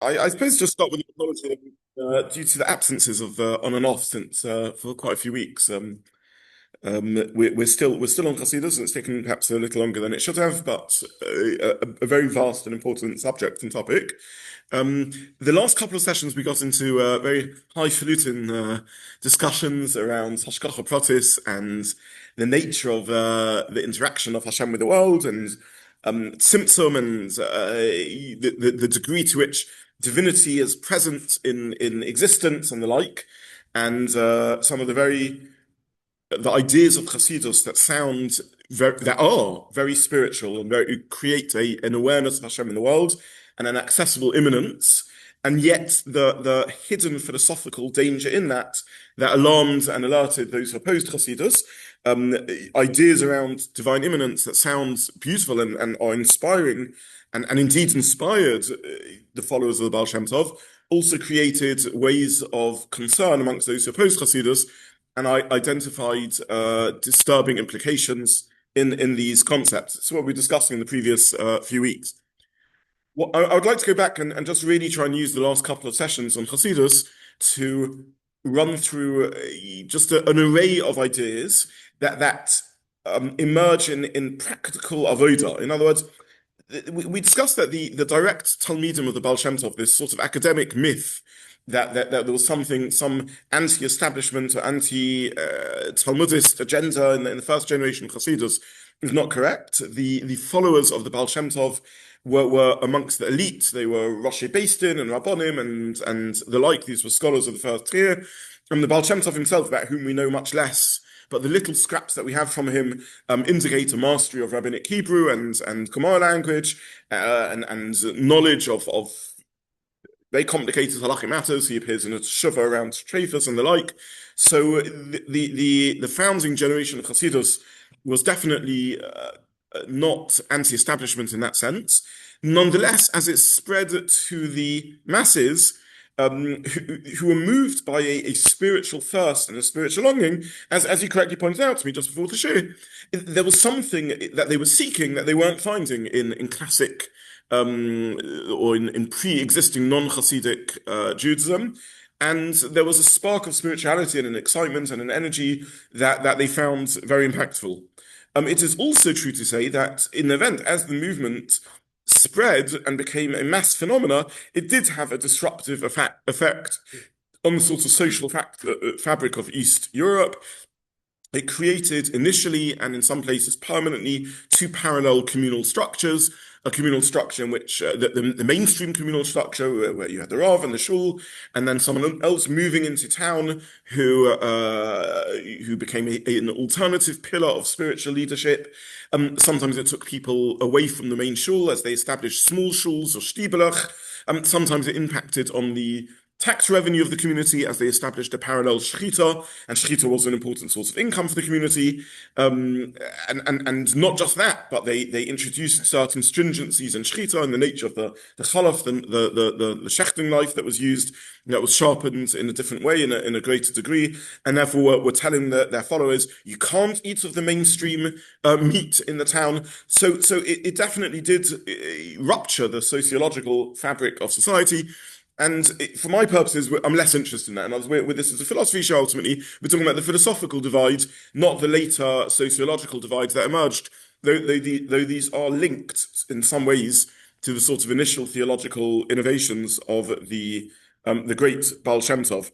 I suppose just start with the apology. Due to the absences of on and off since for quite a few weeks. We're still on Chassidus, and it's taken perhaps a little longer than it should have, but a very vast and important subject and topic. The last couple of sessions we got into very highfalutin discussions around Hashgacha Pratis and the nature of the interaction of Hashem with the world and Tzimtzum and the degree to which divinity is present in existence and the like, and some of the ideas of Chassidus that are very spiritual and create an awareness of Hashem in the world and an accessible immanence, and yet the hidden philosophical danger in that alarmed and alerted those who opposed Chassidus. Ideas around divine immanence that sound beautiful and are inspiring and indeed inspired the followers of the Baal Shem Tov, also created ways of concern amongst those who opposed Chassidus, and I identified disturbing implications in these concepts. It's what we were discussing in the previous few weeks. I would like to go back and just really try and use the last couple of sessions on Chassidus to run through just an array of ideas that emerge in practical avodah. In other words, we discussed that the direct Talmidim of the Baal Shem Tov, this sort of academic myth that there was some anti-establishment or anti-Talmudist agenda in the first generation of Chassidus is not correct. The followers of the Baal Shem Tov were amongst the elite. They were Roshei Beis Din and Rabbonim and the like. These were scholars of the first tier. And the Baal Shem Tov himself, about whom we know much less, but the little scraps that we have from him indicate a mastery of rabbinic Hebrew and Gemara language and knowledge of very complicated halachic matters. He appears in a teshuva around Treifus and the like. So the founding generation of Chassidus was definitely not anti-establishment in that sense. Nonetheless, as it spread to the masses, who were moved by a spiritual thirst and a spiritual longing, as you correctly pointed out to me just before the show, there was something that they were seeking that they weren't finding in classic or in pre-existing non-Hasidic Judaism. And there was a spark of spirituality and an excitement and an energy that they found very impactful. It is also true to say that in the event, as the movement spread and became a mass phenomena, it did have a disruptive effect on the sort of social fabric of East Europe. It created initially, and in some places permanently, two parallel communal structures. A communal structure in which the mainstream communal structure, where you had the Rav and the Shul, and then someone else moving into town who became an alternative pillar of spiritual leadership. Sometimes it took people away from the main Shul as they established small shuls or shtibelach. Sometimes it impacted on the tax revenue of the community as they established a parallel shechita, and shechita was an important source of income for the community. And not just that, but they introduced certain stringencies in shechita in the nature of the chalaf, the shechting knife that was used, that was sharpened in a different way, in a greater degree, and therefore were telling their followers, you can't eat of the mainstream meat in the town. So it definitely did rupture the sociological fabric of society. And for my purposes, I'm less interested in that. And with this as a philosophy show, ultimately, we're talking about the philosophical divide, not the later sociological divides that emerged, though these are linked in some ways to the sort of initial theological innovations of the great Baal Shem Tov.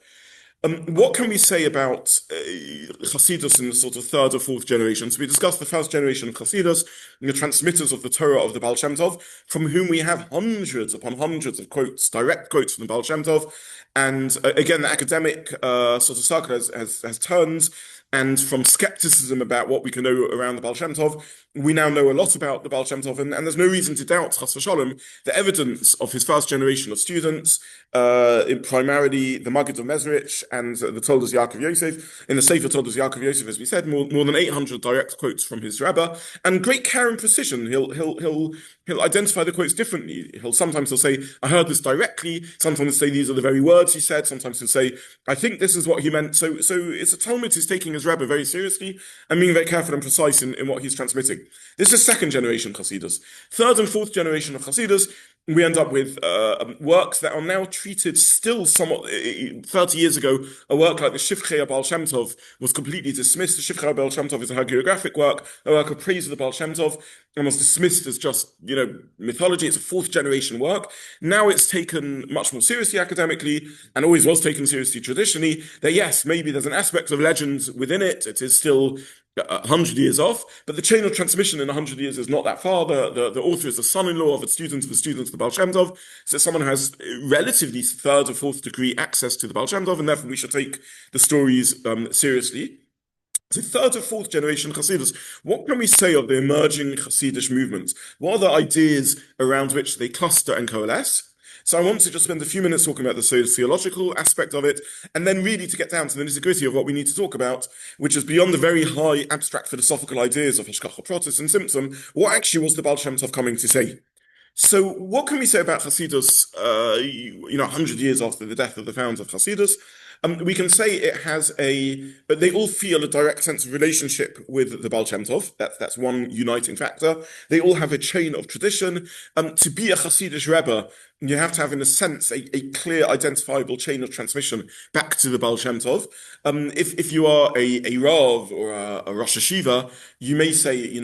What can we say about Chassidus in the sort of third or fourth generations? We discussed the first generation of Chassidus, the transmitters of the Torah of the Baal Shem Tov, from whom we have hundreds upon hundreds of quotes, direct quotes from the Baal Shem Tov. And again, the academic sort of circle has turned, and from skepticism about what we can know around the Baal Shem Tov, we now know a lot about the Baal Shem Tov, and there's no reason to doubt, chas v'sholom, the evidence of his first generation of students, primarily the Maggid of Mezeritch and the Toldos Yaakov Yosef. In the Sefer Toldos Yaakov Yosef, as we said, more than 800 direct quotes from his Rebbe, and great care and precision. He'll identify the quotes differently. Sometimes he'll say, I heard this directly. Sometimes he'll say, these are the very words he said. Sometimes he'll say, I think this is what he meant. So it's a Talmud who's taking his Rebbe very seriously and being very careful and precise in what he's transmitting. This is second generation Chassidus. Third and fourth generation of Chassidus, we end up with works that are now treated still somewhat. 30 years ago, a work like the Shivchei Baal ShemTov was completely dismissed. The Shivchei Baal ShemTov is a hagiographic work, a work of praise of the Baal ShemTov, and was dismissed as just, mythology. It's a fourth generation work. Now it's taken much more seriously academically, and always was taken seriously traditionally. That yes, maybe there's an aspect of legends within it. It is still 100 years off, but the chain of transmission in 100 years is not that far. The author is the son-in-law of a student of a student of the Baal Shem Tov, so someone who has relatively third or fourth degree access to the Baal Shem Tov, and therefore we should take the stories seriously. So third or fourth generation Chassidus, what can we say of the emerging Chassidish movements? What are the ideas around which they cluster and coalesce? So I want to just spend a few minutes talking about the sociological aspect of it, and then really to get down to the nitty-gritty of what we need to talk about, which is beyond the very high abstract philosophical ideas of Hashgacha Pratis and Tzimtzum, what actually was the Baal Shem Tov coming to say? So what can we say about Chassidus, 100 years after the death of the founder of Chassidus? We can say but they all feel a direct sense of relationship with the Baal Shem Tov. That's one uniting factor. They all have a chain of tradition. To be a Chassidish Rebbe, you have to have, in a sense, a clear, identifiable chain of transmission back to the Baal Shem Tov. If you are a Rav or a Rosh Hashiva, you may say,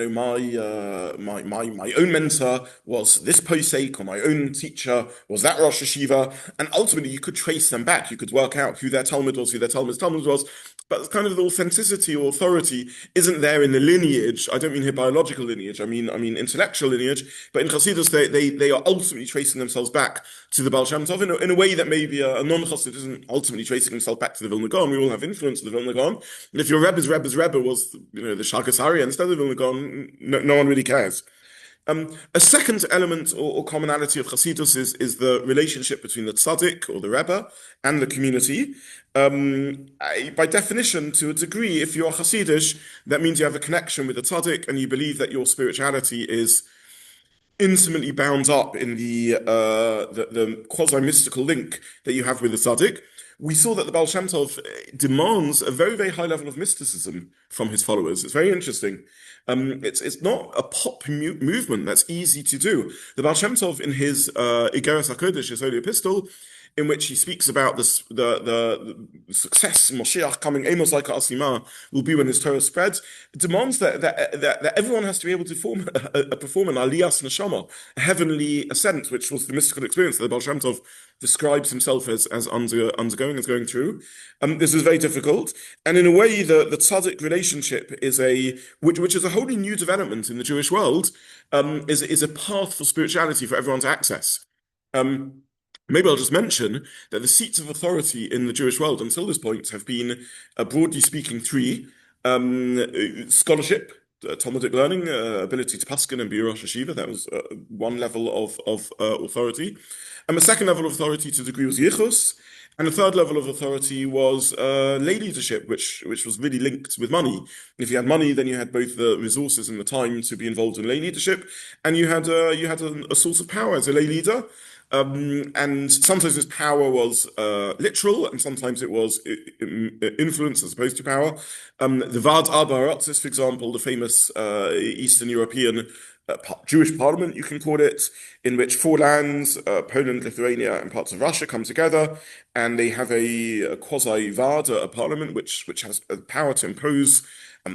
my own mentor was this posek, or my own teacher was that Rosh Hashiva, and ultimately you could trace them back. You could work out who their Talmud was, who their Talmud's Talmud was, but kind of the authenticity or authority isn't there in the lineage. I don't mean here biological lineage. I mean intellectual lineage. But in Chassidus, they are ultimately tracing themselves back to the Baal Shem Tov in a way that maybe a non-Chassid isn't ultimately tracing himself back to the Vilna Gaon. We all have influence of the Vilna Gaon. And if your Rebbe's Rebbe was, the Shagas Arya instead of the Vilna Gaon, no one really cares. A second element or commonality of Chassidus is the relationship between the tzaddik or the Rebbe and the community. By definition, to a degree, if you're Chassidish, that means you have a connection with the tzaddik and you believe that your spirituality is intimately bound up in the quasi-mystical link that you have with the tzaddik. We saw that the Baal Shem Tov demands a very, very high level of mysticism from his followers. It's very interesting. It's not a pop movement that's easy to do. The Baal Shem Tov, in his Igeres HaKodesh, his holy epistle, in which he speaks about the success Moshiach coming, Amos like Asima, will be when his Torah spreads, demands that everyone has to be able to perform an Aliyas Neshama, a heavenly ascent, which was the mystical experience that the Baal Shem Tov describes himself as going through. This is very difficult, and in a way, the tzaddik relationship is which is a wholly new development in the Jewish world, is a path for spirituality for everyone to access. Maybe I'll just mention that the seats of authority in the Jewish world until this point have been, broadly speaking, three: scholarship, Talmudic learning, ability to paskin and be a Rosh Hashiva. That was one level of authority. And the second level of authority, to a degree, was yichus. And the third level of authority was lay leadership, which was really linked with money. If you had money, then you had both the resources and the time to be involved in lay leadership, and you had a source of power as a lay leader. And sometimes this power was literal, and sometimes it was influence as opposed to power. The Vad Arba Aratzis, for example, the famous Eastern European Jewish parliament, you can call it, in which four lands, Poland, Lithuania, and parts of Russia, come together, and they have a quasi-Vad, a parliament, which has the power to impose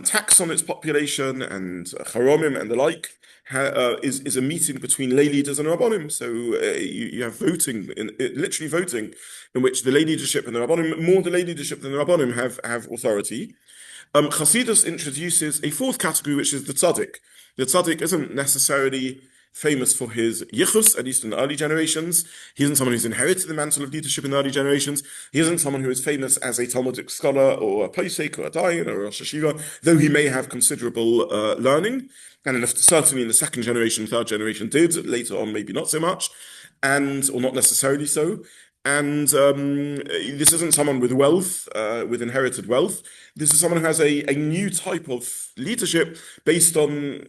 tax on its population and charomim and the like. Is a meeting between lay leaders and rabbonim. So you have voting, literally voting, in which the lay leadership and the rabbonim, more the lay leadership than the rabbonim, have authority. Chassidus introduces a fourth category, which is the tzaddik. The tzaddik isn't necessarily famous for his yichus, at least in the early generations. He isn't someone who's inherited the mantle of leadership in the early generations. He isn't someone who is famous as a Talmudic scholar or a posek or a Dayan or a Rosh Hashiva, though he may have considerable learning. And certainly in the second generation, third generation did. Later on, maybe not so much, or not necessarily so. And this isn't someone with wealth, with inherited wealth. This is someone who has a new type of leadership based on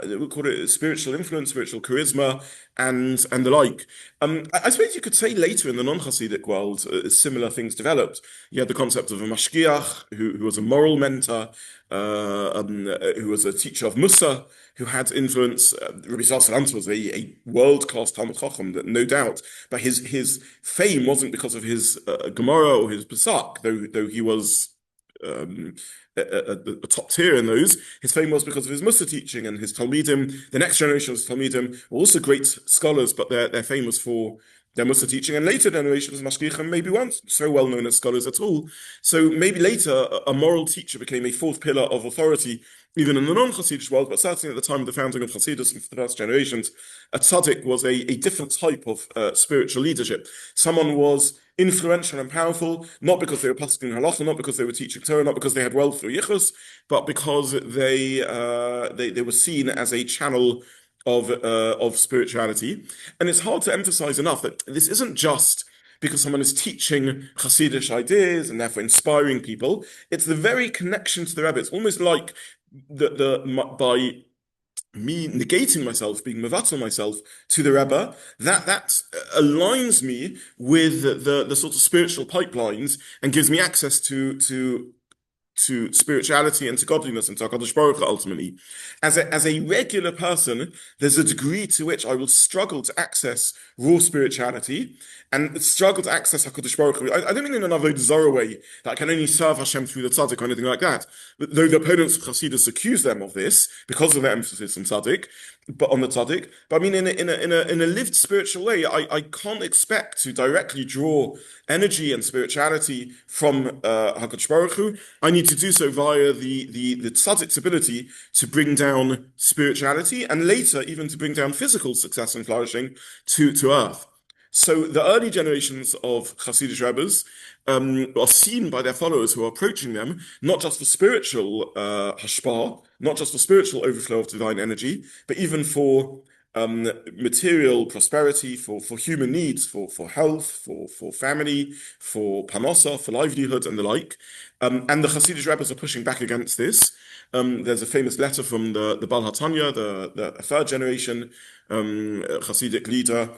we call it spiritual influence, spiritual charisma, and the like. I suppose you could say later in the non-Hasidic world, similar things developed. You had the concept of a mashgiach, who was a moral mentor, who was a teacher of Musa, who had influence. Rabbi Zobin was a world-class Talmud Chacham, no doubt, but his fame wasn't because of his Gemara or his Pesach, though he was um, a top tier in those. His fame was because of his Musa teaching and his Talmidim. The next generation of Talmidim were also great scholars, but their fame was for their Musa teaching. And later generations of Mashgichim maybe weren't so well known as scholars at all. So maybe later a moral teacher became a fourth pillar of authority, even in the non-Hasidic world, but certainly at the time of the founding of Chassidism for the first generations, a tzaddik was a different type of spiritual leadership. Someone was influential and powerful, not because they were pasking halacha, not because they were teaching Torah, not because they had wealth or yichus, but because they were seen as a channel of spirituality. And it's hard to emphasize enough that this isn't just because someone is teaching Hasidic ideas and therefore inspiring people. It's the very connection to the Rebbe. It's almost like by me negating myself, being mevatel myself to the Rebbe, that aligns me with the sort of spiritual pipelines and gives me access to spirituality and to godliness and to HaKadosh Baruch Hu ultimately. As a regular person, there's a degree to which I will struggle to access raw spirituality and struggle to access HaKadosh Baruch Hu. I don't mean in another Zorah way, that I can only serve Hashem through the tzaddik or anything like that. Though the opponents of Chassidus accuse them of this because of their emphasis on tzaddik, but on the tzaddik. But I mean, in a lived spiritual way, I can't expect to directly draw energy and spirituality from HaKadosh Baruch Hu. I need to do so via the tzaddik's ability to bring down spirituality and later even to bring down physical success and flourishing to earth. So the early generations of Hasidic Rebbes are seen by their followers who are approaching them, not just for spiritual hashpah, not just for spiritual overflow of divine energy, but even for material prosperity, for human needs, for health, for family, for panosa, for livelihood and the like. And the Hasidic Rebbes are pushing back against this. There's a famous letter from the Baal HaTanya, the third generation Hasidic leader,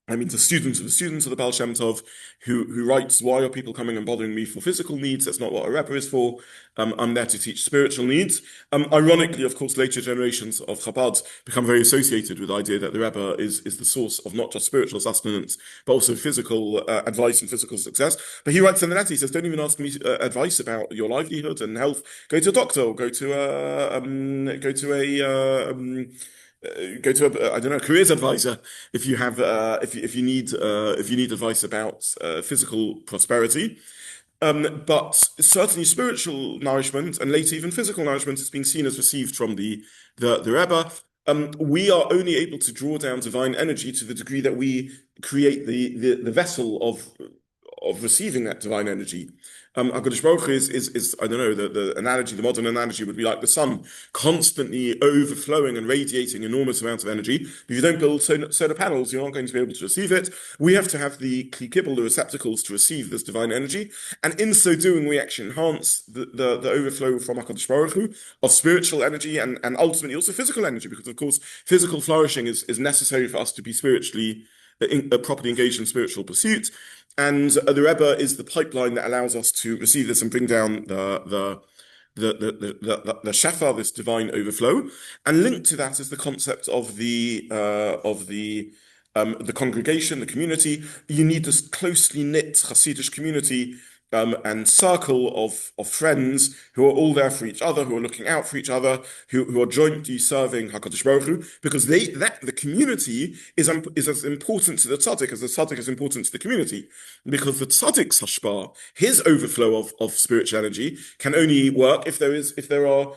the students of the Baal ShemTov, who writes, "Why are people coming and bothering me for physical needs? That's not what a Rebbe is for. I'm there to teach spiritual needs." Ironically, of course, later generations of Chabad become very associated with the idea that the Rebbe is the source of not just spiritual sustenance, but also physical advice and physical success. But he writes in the letter, he says, "Don't even ask me advice about your livelihood and health. Go to a doctor, or go to a I don't know, careers advisor if you have if you need advice about physical prosperity." But certainly spiritual nourishment and later even physical nourishment is being seen as received from the Rebbe. We are only able to draw down divine energy to the degree that we create the vessel of receiving that divine energy. HaKadosh Baruch Hu is I don't know, the analogy, the modern analogy would be like the sun constantly overflowing and radiating enormous amounts of energy. If you don't build solar panels, you're not going to be able to receive it. We have to have the kli, the receptacles to receive this divine energy. And in so doing, we actually enhance the overflow from HaKadosh Baruch Hu of spiritual energy and ultimately also physical energy, because of course, physical flourishing is necessary for us to be spiritually properly engaged in spiritual pursuit. And the Rebbe is the pipeline that allows us to receive this and bring down the shefa, this divine overflow. And linked to that is the concept of the congregation, the community. You need this closely knit Hasidic community and circle of friends who are all there for each other, who are looking out for each other, who are jointly serving HaKadosh Baruch Hu, because the community is as important to the tzaddik as the tzaddik is important to the community, because the tzaddik's hashpah, his overflow of spiritual energy, can only work if there are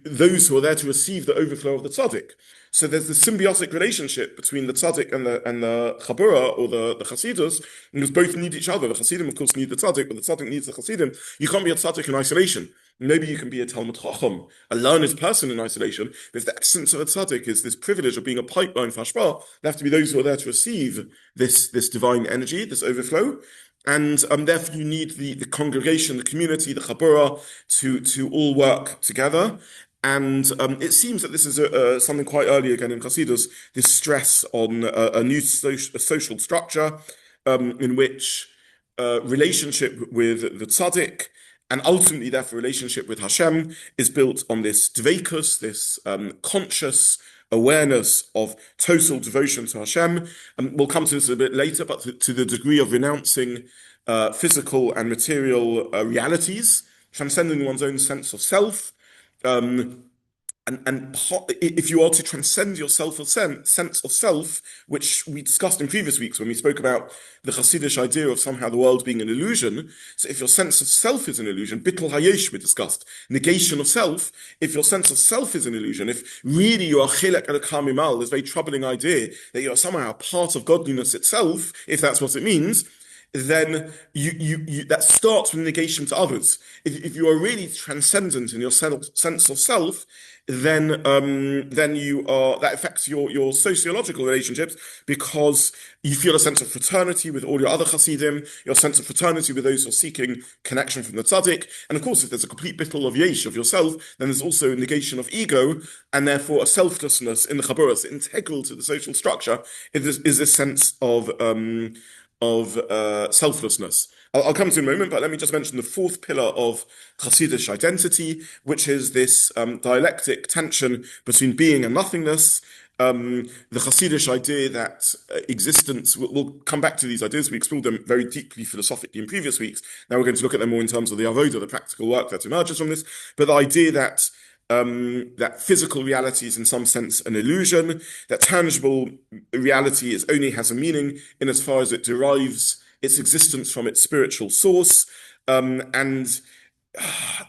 those who are there to receive the overflow of the tzaddik. So there's this symbiotic relationship between the tzaddik and the chabura, or the chassidus, because both need each other. The chassidim, of course, need the tzaddik, but the tzaddik needs the chassidim. You can't be a tzaddik in isolation. Maybe you can be a Talmud Chacham, a learned person in isolation, but if the essence of a tzaddik is this privilege of being a pipeline for hashpah, there have to be those who are there to receive this divine energy, this overflow. And therefore you need the congregation, the community, the chabura to all work together. And it seems that this is something quite early again in Chassidus, this stress on a new social structure in which relationship with the tzaddik and ultimately, therefore, relationship with Hashem is built on this dveikus, this conscious awareness of total devotion to Hashem. We'll come to this a bit later, but to the degree of renouncing physical and material realities, transcending one's own sense of self. And if you are to transcend your sense of self, which we discussed in previous weeks when we spoke about the Chassidish idea of somehow the world being an illusion, so if your sense of self is an illusion, bittul hayesh we discussed, negation of self, if your sense of self is an illusion, if really you are chilek elokah mimal, this very troubling idea that you are somehow part of godliness itself, if that's what it means, then you that starts with negation to others. If you are really transcendent in your sense of self, then you are that affects your sociological relationships because you feel a sense of fraternity with all your other Chassidim, your sense of fraternity with those who are seeking connection from the tzaddik, and of course, if there's a complete bittul of yesh of yourself, then there's also a negation of ego, and therefore a selflessness in the chaburas, integral to the social structure. Is this sense of selflessness. I'll come to in a moment, but let me just mention the fourth pillar of Chassidish identity, which is this dialectic tension between being and nothingness. The Chassidish idea that existence, we'll come back to these ideas, we explored them very deeply philosophically in previous weeks. Now we're going to look at them more in terms of the avoda, the practical work that emerges from this, but the idea that that physical reality is in some sense an illusion, that tangible reality only has a meaning in as far as it derives its existence from its spiritual source, and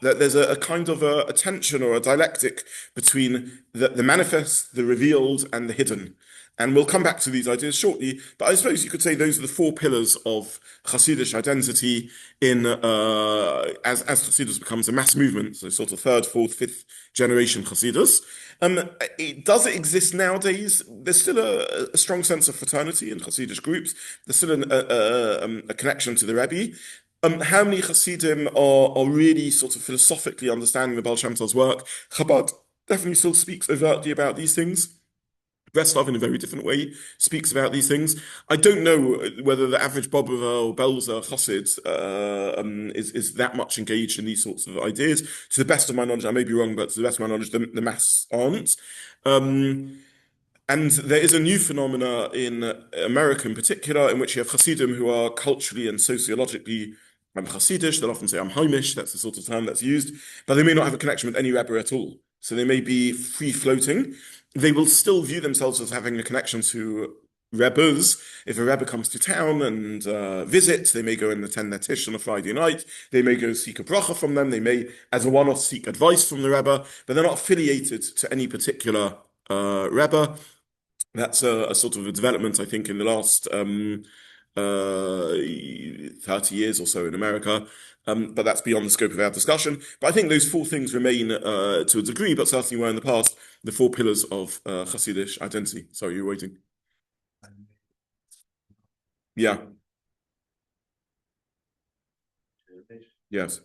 that there's a kind of a tension or a dialectic between the manifest, the revealed, and the hidden. And we'll come back to these ideas shortly, but I suppose you could say those are the four pillars of Chassidish identity as Chassidus becomes a mass movement, so sort of third, fourth, fifth generation Chassidus. Does it exist nowadays? There's still a strong sense of fraternity in Chassidish groups. There's still a connection to the Rebbe. How many Chassidim are really sort of philosophically understanding the Baal Shem Tov's work? Chabad definitely still speaks overtly about these things. Breslov, in a very different way, speaks about these things. I don't know whether the average Bobova or Belzer Chassid is that much engaged in these sorts of ideas. To the best of my knowledge, I may be wrong, but to the best of my knowledge, the mass aren't. And there is a new phenomena in America in particular, in which you have Chassidim who are culturally and sociologically Chassidish. They'll often say, I'm Heimish, that's the sort of term that's used, but they may not have a connection with any Rebbe at all. So they may be free-floating. They will still view themselves as having a connection to Rebbes. If a Rebbe comes to town and visits, they may go and attend their tish on a Friday night. They may go seek a bracha from them. They may, as a one-off, seek advice from the Rebbe, but they're not affiliated to any particular Rebbe. That's a sort of a development, I think, in the last 30 years or so in America. But that's beyond the scope of our discussion. But I think those four things remain to a degree, but certainly were in the past, the four pillars of Chassidish identity. Sorry, you're waiting. Yeah. Yes.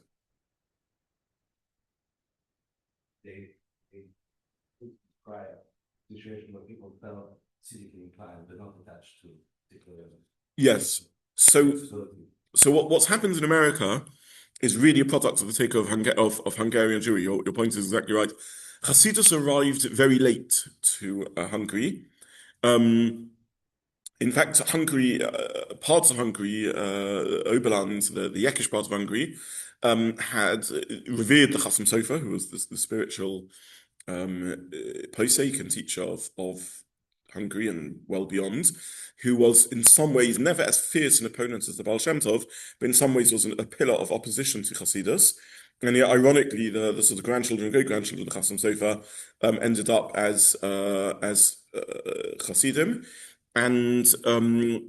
They prior situation where people felt civically inclined but not attached to particular. Yes. So what's happened in America is really a product of the takeover of Hungarian Jewry. Your point is exactly right. Hasidus arrived very late to Hungary. In fact, Hungary, parts of Hungary, Oberland, the Yekish part of Hungary, had revered the Chassam Sofer, who was the spiritual posek and teacher of Hungary and well beyond, who was in some ways never as fierce an opponent as the Baal Shem Tov, but in some ways was a pillar of opposition to Chassidus. And yet, ironically, the sort of grandchildren and great-grandchildren of Chassam Sofer ended up as Chassidim. And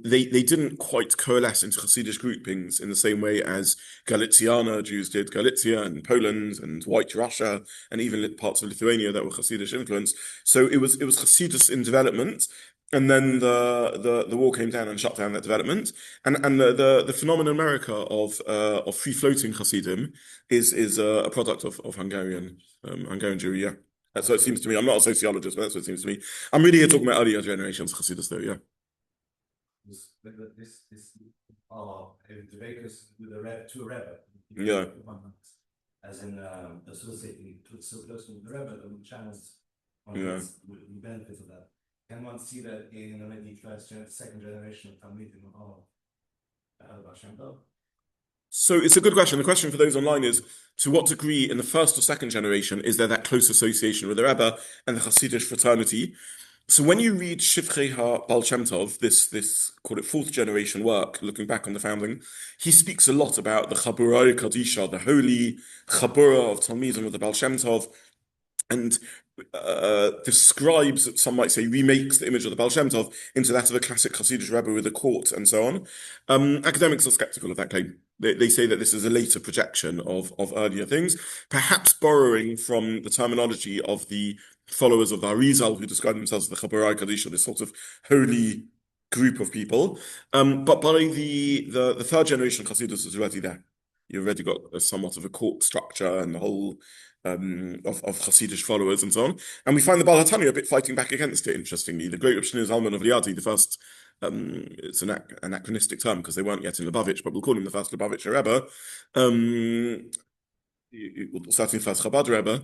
they didn't quite coalesce into Chassidish groupings in the same way as Galiciana Jews did, Galicia and Poland and White Russia and even parts of Lithuania that were Chassidish influence. So it was Chassidus in development, and then the war came down and shut down that development. And the phenomenon in America of free floating Chassidim is a product of Hungarian Jewry, yeah. That's what it seems to me. I'm not a sociologist, but that's what it seems to me. I'm really here talking about earlier generations of Chassidus, though, yeah. This the bakers with a Rebbe, to a Rebbe. Yeah. As in associating so close with the Rebbe, the channels Yeah. would benefit of that. Can one see that in maybe second generation of Talmidim of ShemTov? So it's a good question. The question for those online is, to what degree in the first or second generation is there that close association with the Rebbe and the Hasidic fraternity? So when you read Shivchei HaBaal ShemTov, this call it fourth generation work, looking back on the founding, he speaks a lot about the Chabura Kadisha, the holy Chabura of Talmidim of the Baal ShemTov, and describes, some might say, remakes the image of the Baal Shem Tov into that of a classic Hasidic Rebbe with a court and so on. Academics are skeptical of that claim. They say that this is a later projection of earlier things, perhaps borrowing from the terminology of the followers of the Arizal, who describe themselves as the Chabarai Kadisha, this sort of holy group of people. But by the third generation of Hasidus is already there. You've already got somewhat of a court structure and the whole of Hasidic followers and so on. And we find the Baal HaTanya a bit fighting back against it, interestingly. The great Reb Shneir Zalman of Liadi, the first, it's an anachronistic term because they weren't yet in Lubavitch, but we'll call him the first Lubavitcher Rebbe. Certainly first Chabad Rebbe,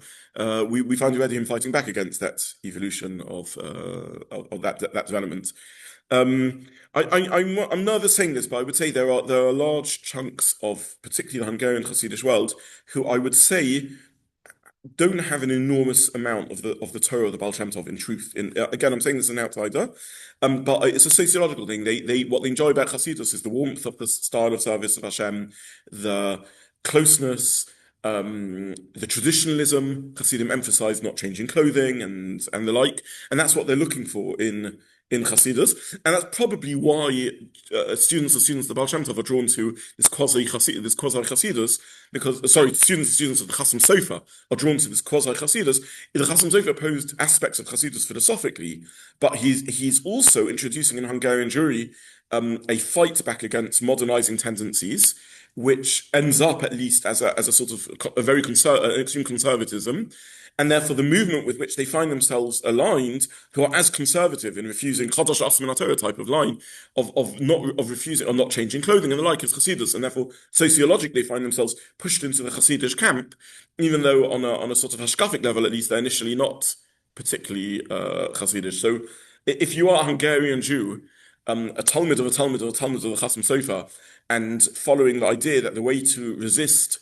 we find already him fighting back against that evolution of that development. I'm nervous saying this, but I would say there are large chunks of particularly the Hungarian Hasidic world who I would say don't have an enormous amount of the Torah of the Baal Shem Tov in truth. Again, I'm saying this as an outsider, but it's a sociological thing. What they enjoy about Hasidus is the warmth of the style of service of Hashem, the closeness, the traditionalism. Hasidim emphasize not changing clothing and the like, and that's what they're looking for in Chassidus, and that's probably why students of the Baal Shem Tov are drawn to this quasi Chassidus, because students of the Chasam Sofer are drawn to this quasi Chassidus. The Chasam Sofer posed aspects of Chassidus philosophically, but he's also introducing in Hungarian Jewry a fight back against modernizing tendencies, which ends up at least as a sort of a very extreme conservatism. And therefore, the movement with which they find themselves aligned, who are as conservative in refusing Chodosh Asman HaTorah type of line of refusing or not changing clothing and the like as Chassidus, and therefore sociologically find themselves pushed into the Chassidish camp, even though on a sort of hashkafic level, at least they're initially not particularly Chassidish. So, if you are a Hungarian Jew, a Talmud of a Talmud of a Talmud of the Chasam Sofer, and following the idea that the way to resist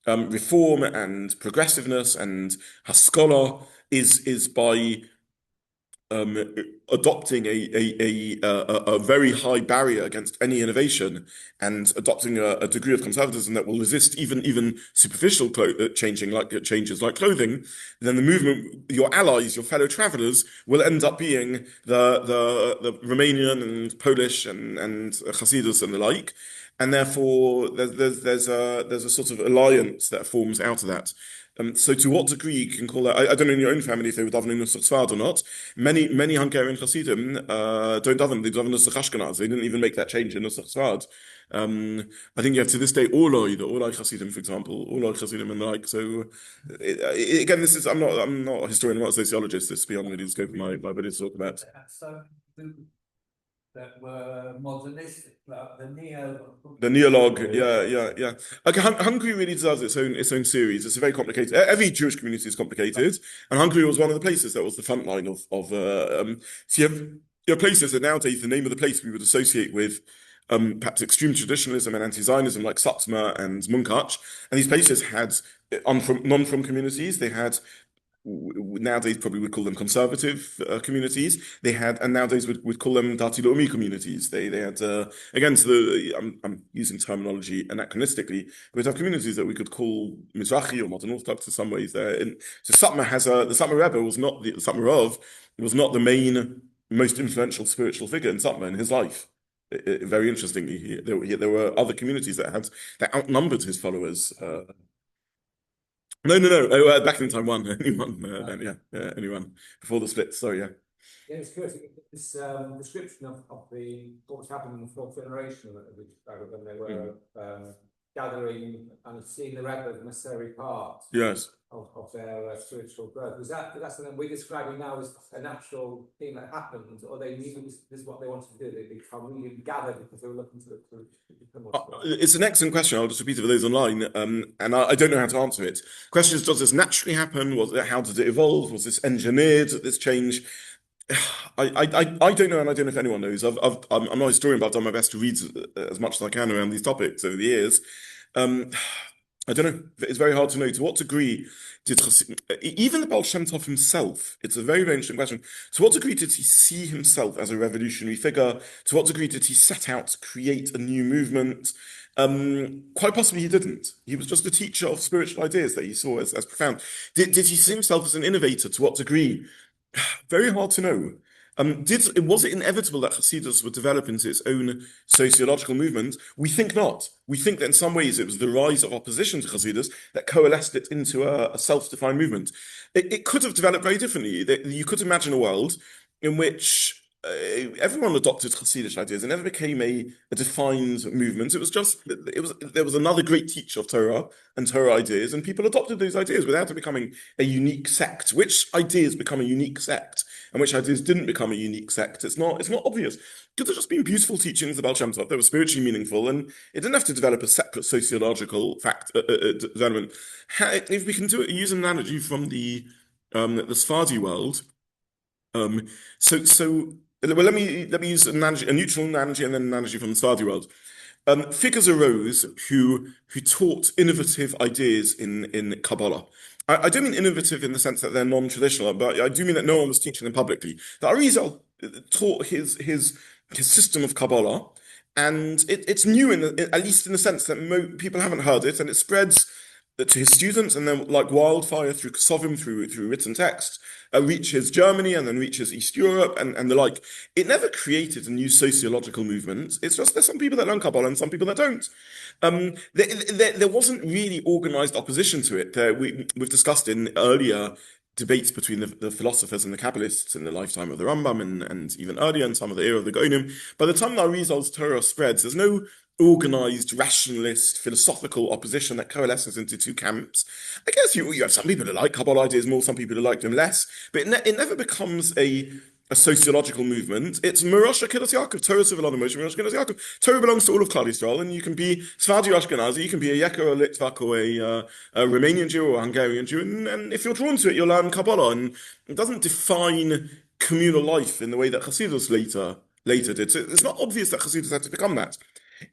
reform and progressiveness and haskalah is by adopting a very high barrier against any innovation and adopting a degree of conservatism that will resist even superficial changes like clothing, then the movement, your allies, your fellow travelers, will end up being the Romanian and Polish and Hasidus and the like. And therefore, there's a sort of alliance that forms out of that. So, to what degree you can call that? I don't know in your own family if they were davening Nusach Sfard or not. Many Hungarian Chassidim don't daven; they daven Nusach Ashkenaz. They didn't even make that change in Nusach Sfard. I think you have to this day Orloi, the Orloi Chassidim, for example, Orloi Chassidim and the like. So, again, this is I'm not a historian, I'm not a sociologist. This is beyond really the scope of my ability to talk about. So that were modernistic, like the neologue, yeah. Okay, Hungary really deserves its own series. It's a very complicated. Every Jewish community is complicated, and Hungary was one of the places that was the front line of. So you have places that nowadays the name of the place we would associate with perhaps extreme traditionalism and anti-Zionism, like Satsuma and Munkach, and these places had non-from communities. They had. Nowadays probably would call them conservative communities. They had, and nowadays would call them Dati Leumi communities. They had again. So I'm using terminology anachronistically. We'd have communities that we could call Mizrahi or Modern Orthodox in some ways. There, so Satmar the Satmar Rebbe was not the Satmar Rav was not the main most influential spiritual figure in Satmar in his life. Very interestingly, there were other communities that outnumbered his followers. No. Back in time, anyone before the split. Sorry, yeah. Yeah, it's curious. This description of what was happening in the fourth generation, when they were gathering and seeing the Rebbe of necessary part Yes. of their spiritual growth. Was that something we're describing now as a natural thing that happened, or they knew this is what they wanted to do? They become really gathered because they were looking to become more strong? It's an excellent question. I'll just repeat it for those online, and I don't know how to answer it. Question is, does this naturally happen? How did it evolve? Was this engineered, this change? I don't know, and I don't know if anyone knows. I'm not a historian, but I've done my best to read as much as I can around these topics over the years. I don't know. It's very hard to know to what degree did even the Baal ShemTov himself. It's a very, very interesting question. To what degree did he see himself as a revolutionary figure? To what degree did he set out to create a new movement? Quite possibly he didn't. He was just a teacher of spiritual ideas that he saw as profound. Did he see himself as an innovator? To what degree? Very hard to know. Was it inevitable that Hasidus would develop into its own sociological movement? We think not. We think that in some ways it was the rise of opposition to Hasidus that coalesced it into a self-defined movement. It could have developed very differently. You could imagine a world in which everyone adopted Hasidic ideas. It never became a defined movement. There was another great teacher of Torah and Torah ideas, and people adopted those ideas without it becoming a unique sect. Which ideas become a unique sect, and which ideas didn't become a unique sect? It's not obvious. Could have just been beautiful teachings about ShemTov that were spiritually meaningful, and it didn't have to develop a separate sociological development. If we can use an analogy from the Sephardi world, well, let me use an analogy, a neutral analogy, and then an analogy from the Sephardi world. Figures arose who taught innovative ideas in Kabbalah. I don't mean innovative in the sense that they're non-traditional, but I do mean that no one was teaching them publicly. The Arizal taught his system of Kabbalah, and it's new at least in the sense that people haven't heard it, and it spreads to his students, and then like wildfire through Kosovim, through written text, reaches Germany and then reaches East Europe and the like. It never created a new sociological movement. It's just there's some people that learn Kabbalah and some people that don't. There wasn't really organized opposition to it. We've discussed in earlier debates between the philosophers and the Kabbalists in the lifetime of the Rambam and even earlier in some of the era of the Gaonim. By the time the Arizal's Torah spreads, there's no organized, rationalist, philosophical opposition that coalesces into two camps. I guess you have some people who like Kabbalah ideas more, some people who like them less, but it never becomes a sociological movement. It's Merosha Kedas Yaakov, Torah Sivalon Moshe, Merosha Kedas Yaakov. Torah belongs to all of Klal Yisrael, and you can be Sephardi or Ashkenazi, you can be a Yekka or a Litvak or a Romanian Jew or a Hungarian Jew, and if you're drawn to it, you'll learn Kabbalah, and it doesn't define communal life in the way that Hasidus later did. So it's not obvious that Hasidus had to become that.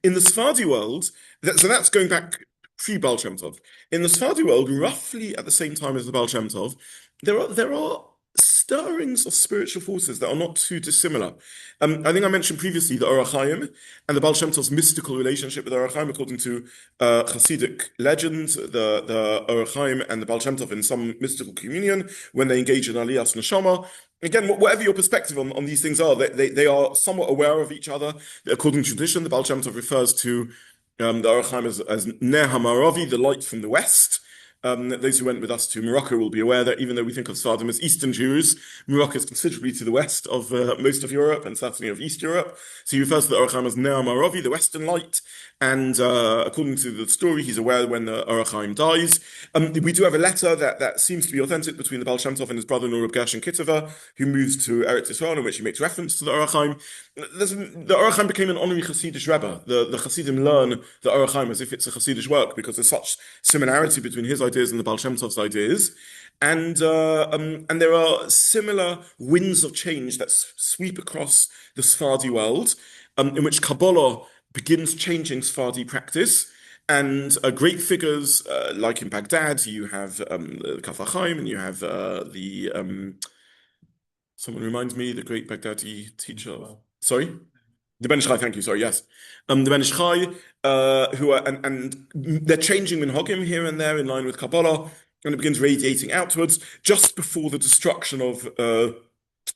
In the Sephardi world, so that's going back pre-Baal ShemTov. In the Sephardi world, roughly at the same time as the Baal ShemTov, there are stirrings of spiritual forces that are not too dissimilar. I think I mentioned previously the Orach Chaim and the Baal ShemTov's mystical relationship with the Orach Chaim, according to Chassidic legend, the Orach Chaim and the Baal ShemTov in some mystical communion when they engage in Aliyas Neshama. Again, whatever your perspective on these things are, they are somewhat aware of each other. According to tradition, the Baal ShemTov refers to the Orach Chaim as Ner HaMaravi, the light from the west. Those who went with us to Morocco will be aware that even though we think of Sephardim as Eastern Jews, Morocco is considerably to the west of most of Europe and certainly of East Europe. So he refers to the Orach Chaim as Ner HaMaravi, the western light. And according to the story, he's aware when the Orach Chaim dies. We do have a letter that seems to be authentic between the Baal ShemTov and his brother-in-law, Reb Gershon Kiteva, who moves to Eretz Yisrael, in which he makes reference to the Orach Chaim. The Orach Chaim became an honorary Chassidish Rebbe. The Chassidim learn the Orach Chaim as if it's a Chassidish work because there's such similarity between his ideas and the Baal ShemTov's ideas. And there are similar winds of change that sweep across the Sephardi world, in which Kabbalah begins changing Sephardi practice, and great figures like in Baghdad, you have Kaf HaChaim, and you have someone reminds me, the great Baghdadi teacher. Sorry? The Ben Ish Chai, thank you, sorry, yes. The Ben Ish Chai, who are, and they're changing minhagim here and there in line with Kabbalah, and it begins radiating outwards just before the destruction of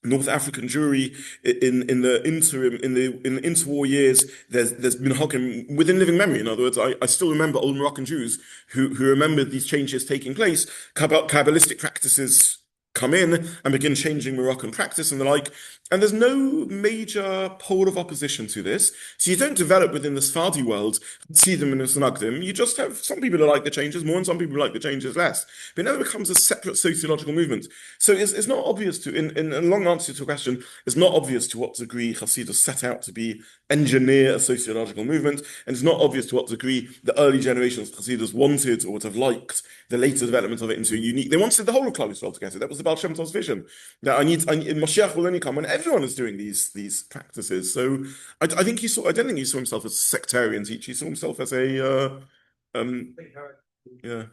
North African Jewry in the interim, in the interwar years. There's minhagim within living memory. In other words, I still remember old Moroccan Jews who remembered these changes taking place. Kabbalistic practices come in and begin changing Moroccan practice and the like. And there's no major pole of opposition to this. So you don't develop within the Sephardi world, see them in the Synagdim. You just have some people who like the changes more and some people who like the changes less. But it never becomes a separate sociological movement. So it's not obvious to, in a long answer to a question, it's not obvious to what degree Hasidus set out to be engineer a sociological movement, and it's not obvious to what degree the early generations of Hasidus wanted or would have liked the later development of it into a unique. They wanted the whole of Klal Yisrael to get it. That was the Baal ShemTov's vision. That Mashiach will only come when everyone is doing these practices. So I think I don't think he saw himself as a sectarian teacher. He saw himself as a yeah.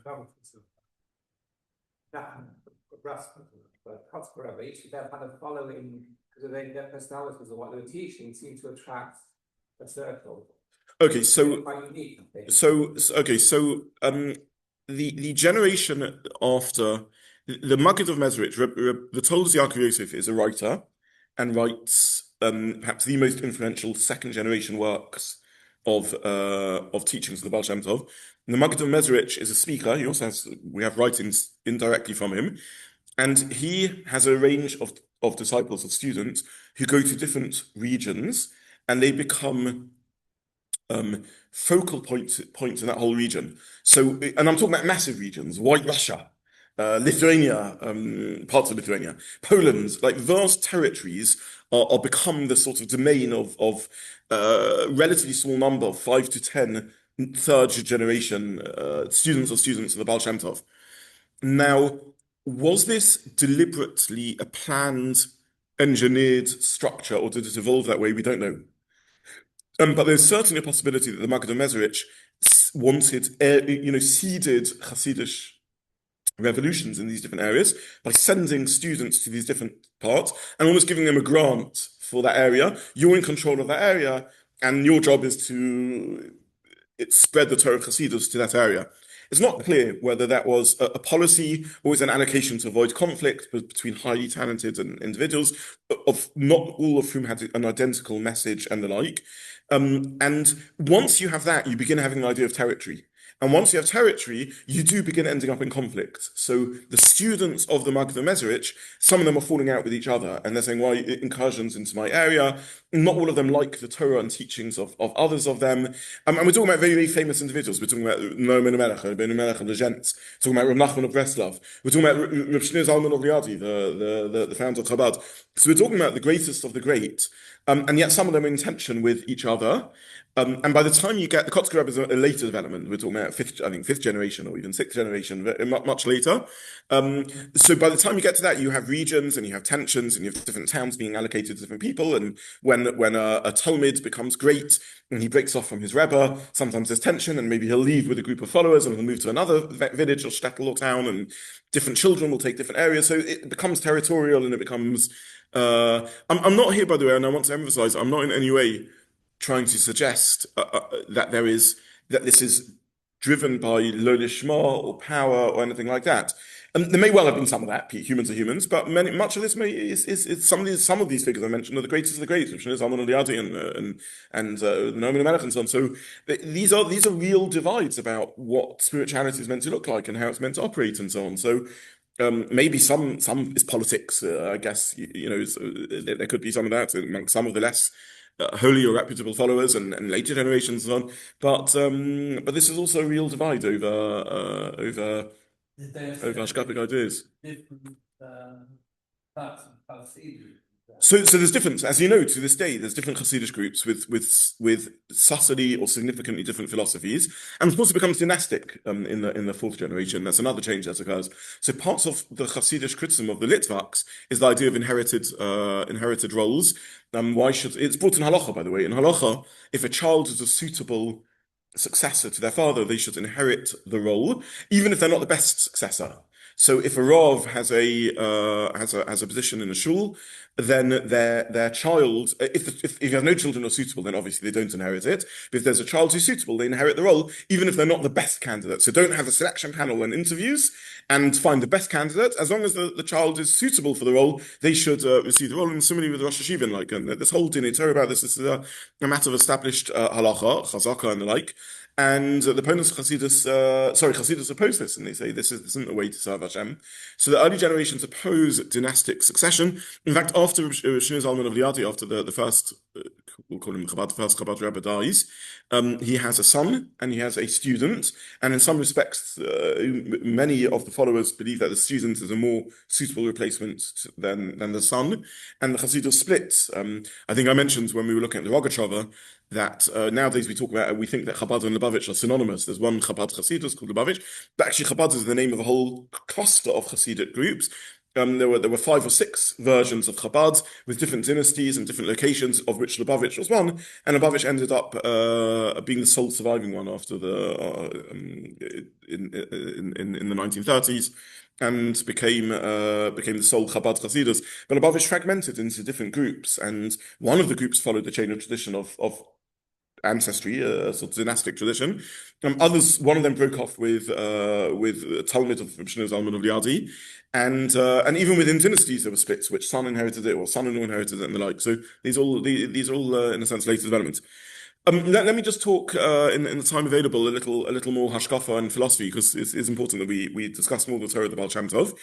Each of them kind of following, because their personalities or what they were teaching seemed to attract a circle. Okay, so Quite unique, I think. The generation after the Maggid of Mezeritch, the Toldos Yaakov Yosef is a writer and writes perhaps the most influential second generation works of teachings of the Baal Shem Tov. And the Maggid of Mezeritch is a speaker. We have writings indirectly from him, and he has a range of disciples, of students who go to different regions, and they become focal points in that whole region. So, and I'm talking about massive regions: White Russia, Lithuania, parts of Lithuania, Poland, like vast territories are become the sort of domain of relatively small number of 5 to 10 third generation students of the Baal Shem Tov. Now, was this deliberately a planned, engineered structure, or did it evolve that way? We don't know. But there's certainly a possibility that the Maggid of Mezeritch wanted, seeded Hasidic revolutions in these different areas by sending students to these different parts and almost giving them a grant for that area. You're in control of that area, and your job is to spread the Torah of Hasidus to that area. It's not clear whether that was a policy or was an allocation to avoid conflict between highly talented individuals, of not all of whom had an identical message and the like. And once you have that, you begin having an idea of territory. And once you have territory, you do begin ending up in conflict. So the students of the Maggid of Mezeritch, some of them are falling out with each other, and they're saying, why incursions into my area? Not all of them like the Torah and teachings of others of them. And we're talking about very, very famous individuals. We're talking about Noam Melech, Ben Melech and the Gents. We're talking about Reb Nachman of Breslov. We're talking about Reb Shneur Zalman of Liadi, the founder of Chabad. So we're talking about the greatest of the great. And yet some of them are in tension with each other. And by the time you get the Kotzker Rebbe is a later development, we're talking about fifth generation or even sixth generation, much later. So by the time you get to that, you have regions and you have tensions and you have different towns being allocated to different people. And when a Talmud becomes great and he breaks off from his Rebbe, sometimes there's tension, and maybe he'll leave with a group of followers and he'll move to another village or shtetl or town, and different children will take different areas. So it becomes territorial, and it becomes. I'm not here, by the way, and I want to emphasize, I'm not in any way trying to suggest that this is driven by lo lishma or power or anything like that. And there may well have been some of that. Humans are humans, but much of this is some of these figures I mentioned are the greatest of the great, which is Alman Oliadi and Noam Melech and so on. So these are real divides about what spirituality is meant to look like and how it's meant to operate and so on. So. Maybe some is politics. I guess there could be some of that among some of the less holy or reputable followers and later generations and so on. But this is also a real divide over Ashkapic ideas. So there's difference, as you know, to this day. There's different Hasidic groups with subtly or significantly different philosophies, and of course it becomes dynastic in the fourth generation. That's another change that occurs. So parts of the Hasidic criticism of the Litvaks is the idea of inherited roles. It's brought in halacha, by the way. In halacha, if a child is a suitable successor to their father, they should inherit the role, even if they're not the best successor. So if a Rav has a position in a shul, then their child, if you have no children who are suitable, then obviously they don't inherit it. But if there's a child who's suitable, they inherit the role, even if they're not the best candidate. So don't have a selection panel and interviews and find the best candidate. As long as the child is suitable for the role, they should receive the role. And similarly with Rosh Hashivin, and this whole Dinei Torah about this is a matter of established halacha, chazaka and the like. And the opponents of Chassidus oppose this, and they say this isn't the way to serve Hashem. So the early generations oppose dynastic succession. In fact, after Shlomo Zalman of Liadi, after the first, we'll call him Chabad, the first Chabad Rebbe dies, he has a son and he has a student. And in some respects, many of the followers believe that the student is a more suitable replacement than the son. And the Chassidus splits. I think I mentioned when we were looking at the Rogatchover that nowadays we think that Chabad and Lubavitch are synonymous. There's one Chabad Chassidus called Lubavitch, but actually Chabad is the name of a whole cluster of Hasidic groups. There were 5 or 6 versions of Chabad with different dynasties and different locations, of which Lubavitch was one, and Lubavitch ended up being the sole surviving one after in the 1930s. And became the sole Chabad Chassidus. But Lubavitch fragmented into different groups, and one of the groups followed the chain of tradition of ancestry, a sort of dynastic tradition. Others, one of them broke off with Talmud of Shlomo Zalman of Liadi, and even within dynasties there were splits, which son inherited it or son-in-law inherited it and the like. So these are all in a sense later developments. Let me just talk in the time available a little more hashkafa and philosophy, because it's important that we discuss more the Torah of the Baal Shem Tov.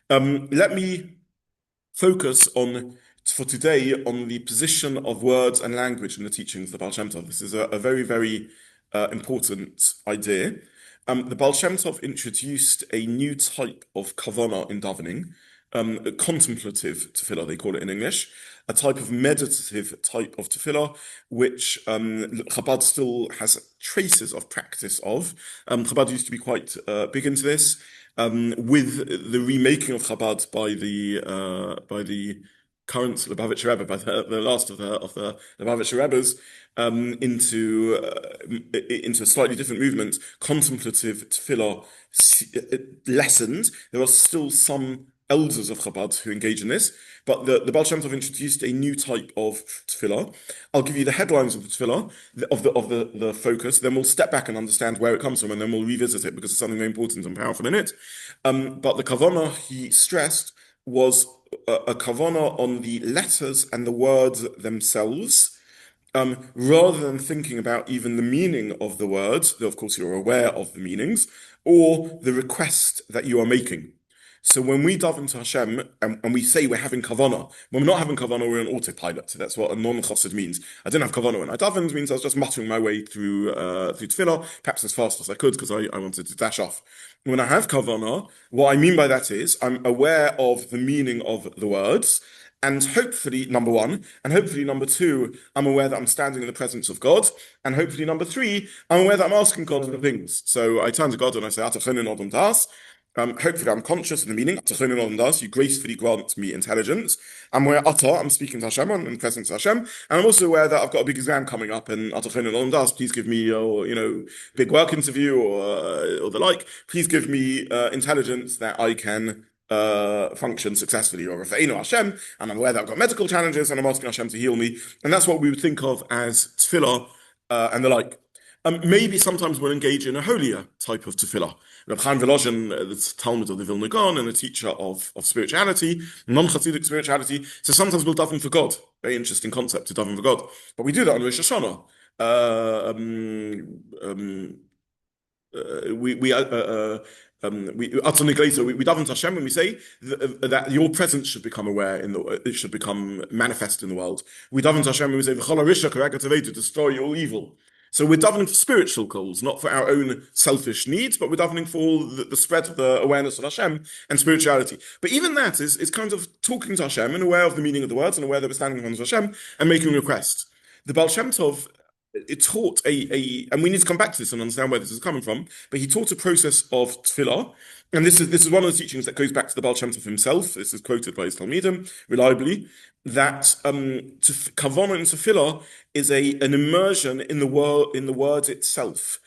Let me focus for today on the position of words and language in the teachings of the Baal Shem Tov. This is a very, very important idea. The Baal Shem Tov introduced a new type of kavanah in davening, contemplative tefillah, they call it in English, a type of meditative type of tefillah, which Chabad still has traces of practice of. Chabad used to be quite big into this. With the remaking of Chabad by the current Lubavitcher Rebbe, by the last of the Lubavitcher Rebbes, into a slightly different movement, contemplative tefillah lessened. There are still some elders of Chabad who engage in this, but the Baal Shem Tov introduced a new type of tefillah. I'll give you the headlines of the tefillah, of the focus, then we'll step back and understand where it comes from, and then we'll revisit it because it's something very important and powerful in it. But the kavanah he stressed was a kavanah on the letters and the words themselves, rather than thinking about even the meaning of the words, though of course you're aware of the meanings, or the request that you are making. So when we daven to Hashem and we say we're having kavanah, when we're not having kavanah, we're on autopilot. That's what a non-chassid means. I didn't have kavanah when I davened, means I was just muttering my way through tefillah, perhaps as fast as I could because I wanted to dash off. When I have kavanah, what I mean by that is I'm aware of the meaning of the words, and hopefully, number one, and hopefully, number two, I'm aware that I'm standing in the presence of God, and hopefully, number three, I'm aware that I'm asking God for things. So I turn to God and I say, hopefully I'm conscious of the meaning. You gracefully grant me intelligence. I'm aware I'm speaking to Hashem, I'm in the presence of Hashem, and I'm also aware that I've got a big exam coming up, and please give me big work interview or the like. Please give me intelligence that I can function successfully, or Hashem, and I'm aware that I've got medical challenges and I'm asking Hashem to heal me. And that's what we would think of as tefillah and the like. Maybe sometimes we'll engage in a holier type of tefillah. Rabbi Chaim Volozhin, the Talmud of the Vilna Gaon and a teacher of spirituality, non-Chassidic spirituality, so sometimes we'll daven for God. Very interesting concept to daven for God. But we do that on Rosh Hashanah. We daven to Hashem when we say that your presence should become it should become manifest in the world. We daven to Hashem when we say V'chol harisha karega to destroy all evil. So we're davening for spiritual goals, not for our own selfish needs, but we're davening for the spread of the awareness of Hashem and spirituality. But even that is kind of talking to Hashem and aware of the meaning of the words and aware that we're standing in front of Hashem and making requests. The Baal Shem Tov, it taught and we need to come back to this and understand where this is coming from, but he taught a process of tefillah, and this is one of the teachings that goes back to the Baal Shem Tov himself. This is quoted by his Talmidim reliably, that kavanah and tefillah is an immersion in the word itself.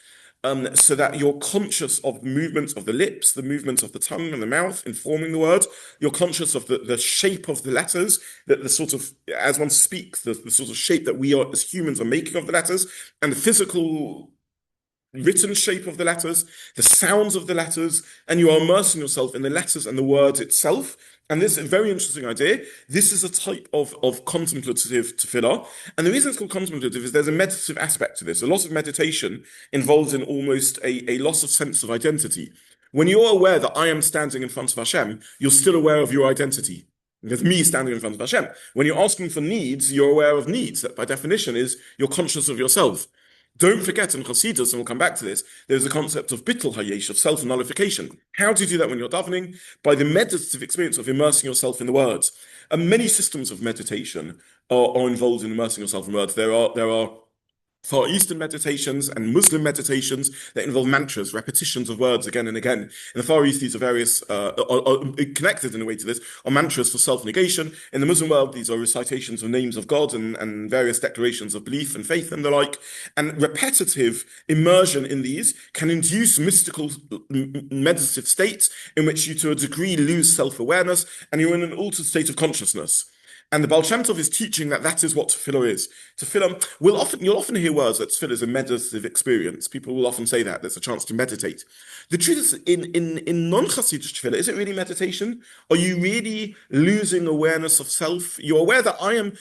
So that you're conscious of the movements of the lips, the movements of the tongue and the mouth in forming the word. You're conscious of the shape of the letters, that the sort of, as one speaks, the sort of shape that we are as humans are making of the letters, and the physical written shape of the letters, the sounds of the letters, and you are immersing yourself in the letters and the words itself. And this is a very interesting idea. This is a type of contemplative tefillah. And the reason it's called contemplative is there's a meditative aspect to this. A lot of meditation involves in almost a loss of sense of identity. When you're aware that I am standing in front of Hashem, you're still aware of your identity. There's me standing in front of Hashem. When you're asking for needs, you're aware of needs. That by definition is you're conscious of yourself. Don't forget in Chassidism, and we'll come back to this, there's a concept of bittul hayesh, of self-nullification. How do you do that when you're davening? By the meditative experience of immersing yourself in the words. And many systems of meditation are involved in immersing yourself in words. There are Far Eastern meditations and Muslim meditations that involve mantras, repetitions of words again and again. In the Far East, these are various, are connected in a way to this, are mantras for self-negation. In the Muslim world, these are recitations of names of God and various declarations of belief and faith and the like. And repetitive immersion in these can induce mystical meditative states in which you, to a degree, lose self-awareness and you're in an altered state of consciousness. And the Baal Shem Tov is teaching that that is what tefillah is. Tefillah, you'll often hear words that tefillah is a meditative experience. People will often say that. There's a chance to meditate. The truth is, in non-Chassidish tefillah, is it really meditation? Are you really losing awareness of self? You're aware that I am,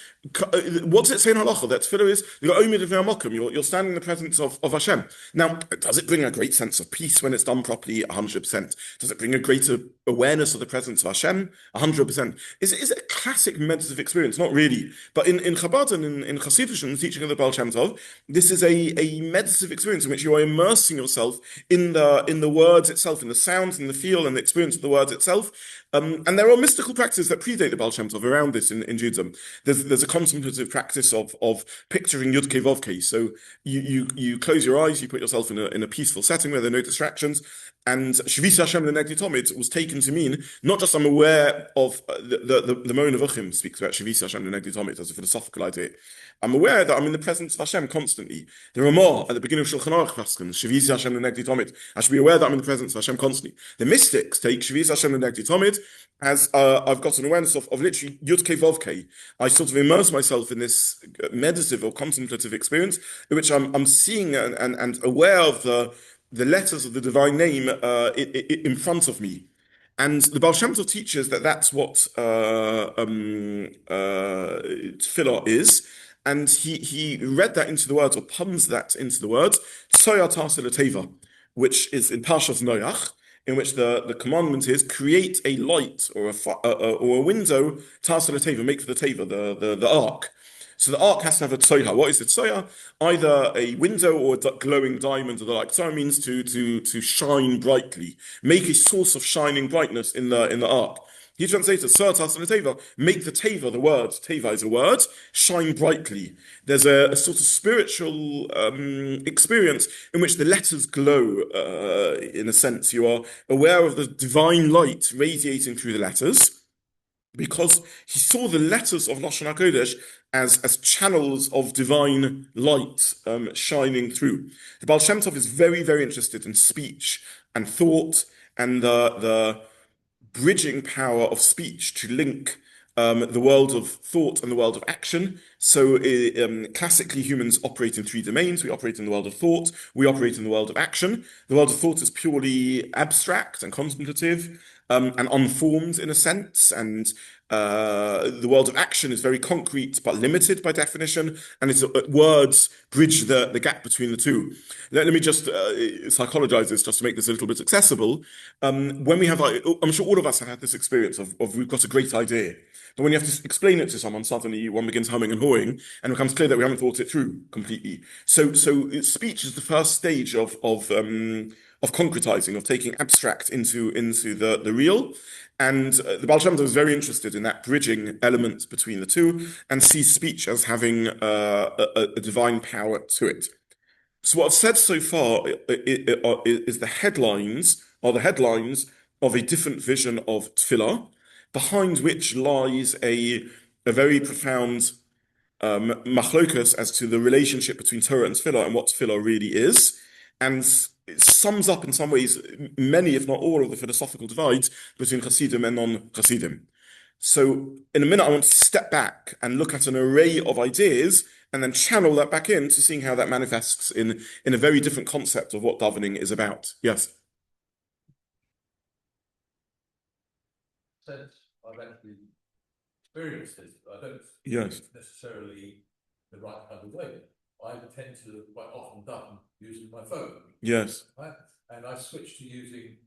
what does it say in halacha? That tefillah is, you're standing in the presence of Hashem. Now, does it bring a great sense of peace when it's done properly? 100%. Does it bring a greater awareness of the presence of Hashem? 100%. Is it a classic meditative experience? Not really. But in Chabad and in Chassidism, the teaching of the Baal Shem Tov, this is a meditative experience in which you are immersing yourself in the words itself, in the sounds and the feel and the experience of the words itself. And there are mystical practices that predate the Baal Shem Tov around this in Judaism. There's a contemplative practice of picturing Yud Kei Vav Kei. So you close your eyes, you put yourself in a peaceful setting where there are no distractions. And Shvis Hashem Lenegdi Tomid was taken to mean not just I'm aware of the Moan of Uchim speaks about Shvis Hashem Lenegdi Tomid as a philosophical idea. I'm aware that I'm in the presence of Hashem constantly. The Ramah at the beginning of Shulchan Aruch Paschim, Shvis Hashem Lenegdi Tomid. I should be aware that I'm in the presence of Hashem constantly. The mystics take Shvis Hashem Lenegdi Tomid as I've got an awareness of literally Yud Kei Vav Kei. I sort of immerse myself in this meditative or contemplative experience in which I'm seeing and aware of the letters of the divine name in front of me. And the Baal Shem Tov teaches that that's what tefillah is. And he read that into the words, or puns that into the words, Tsoya Tasa L'Teva, which is in Parshas Noach, in which the commandment is create a light or a window, Tasa L'Teva, make for the Teva, the ark. So the ark has to have a tsoya. What is the tsoya? Either a window or a glowing diamond or the like. Tsoya means to shine brightly, make a source of shining brightness in the ark. He translates it, make the teva, the word, teva is a word, shine brightly. There's a sort of spiritual experience in which the letters glow, in a sense. You are aware of the divine light radiating through the letters, because he saw the letters of Lashon HaKodesh as channels of divine light shining through. The Baal Shem Tov is very, very interested in speech and thought and the bridging power of speech to link the world of thought and the world of action. So classically, humans operate in three domains. We operate in the world of thought. We operate in the world of action. The world of thought is purely abstract and contemplative and unformed in a sense. And the world of action is very concrete but limited by definition. And its words bridge the gap between the two. Let me just psychologize this just to make this a little bit accessible. When we have, I'm sure all of us have had this experience of we've got a great idea. But when you have to explain it to someone, suddenly one begins humming and hawing, and it becomes clear that we haven't thought it through completely. So speech is the first stage of concretizing, of taking abstract into the real. And the Baal Shem Tov is very interested in that bridging element between the two, and sees speech as having a divine power to it. So what I've said so far is the headlines of a different vision of tefillah, behind which lies a very profound machlokas as to the relationship between Torah and tefillah and what tefillah really is, and it sums up in some ways many, if not all, of the philosophical divides between Chassidim and non-Chassidim. So in a minute, I want to step back and look at an array of ideas and then channel that back into seeing how that manifests in a very different concept of what davening is about. Yes. Sense I've actually experienced it. I don't Yes. think it's necessarily the right kind of way. I tend to quite often daven using my phone. Yes. Right? And I switched to using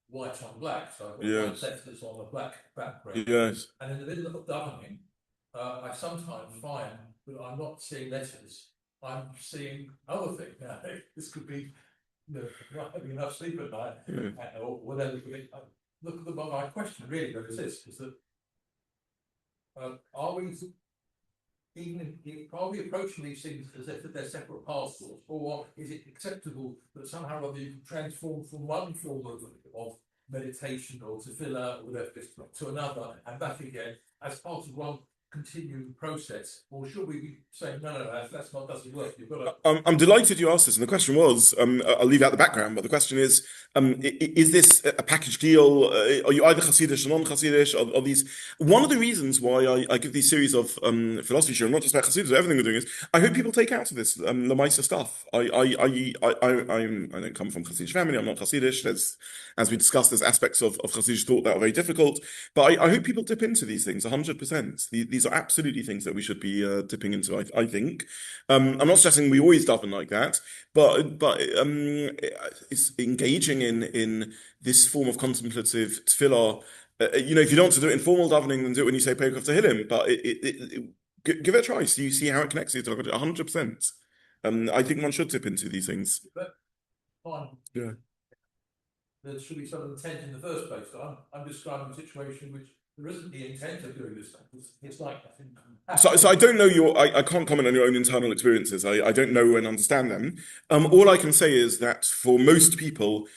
white on black, so I've got Yes. white letters on a black background. Yes. And in the middle of davening, I sometimes find that I'm not seeing letters. I'm seeing other things. Now, this could be, not having enough sleep at night, or whatever. Look at my question really, because this is that are we approaching these things as if they're separate parcels, or is it acceptable that somehow or other you can transform from one form of meditation or tefillah or whatever to another and back again as part of one continuing process, or should we be saying no, that's not doesn't work? You've got to. I'm delighted you asked this, and the question was, I'll leave out the background, but the question is this a package deal? Are you either Chassidish or non-Chassidish? Are these one of the reasons why I give these series of philosophy shows, not just about Chassidism, everything we're doing is I hope people take out of this the Maisa stuff. I don't come from Chassidish family. I'm not Chassidish. As we discussed, there's aspects of Chassidish thought that are very difficult, but I hope people dip into these things 100%. These are absolutely things that we should be dipping into. I think. I'm not suggesting we always daven like that, but it's engaging in this form of contemplative tefillah. If you don't want to do it in formal davening, then do it when you say Perek of Tehillim. But give it a try. So you see how it connects you to 100%. I think one should dip into these things. Fine. Yeah. There should be some intent in the first place. So I'm describing a situation which there isn't the intent of doing this. It's like So I don't know I can't comment on your own internal experiences. I don't know and understand them. All I can say is that for most people,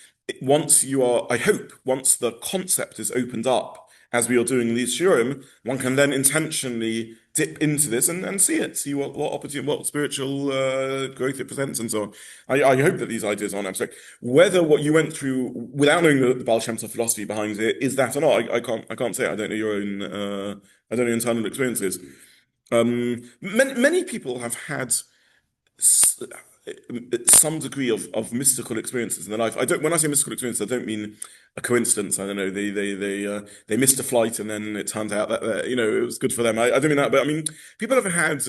once the concept is opened up, as we are doing in these shiurim, one can then intentionally dip into this and see what opportunity, what spiritual growth it presents, and so on. I hope that these ideas aren't abstract. Whether what you went through, without knowing the Baal Shem Tov philosophy behind it, is that or not, I can't say. I don't know your own. I don't know your internal experiences. Many people have had some degree of mystical experiences in their life. When I say mystical experience, I don't mean a coincidence. I don't know. They missed a flight and then it turned out that it was good for them. I don't mean that, but I mean people have had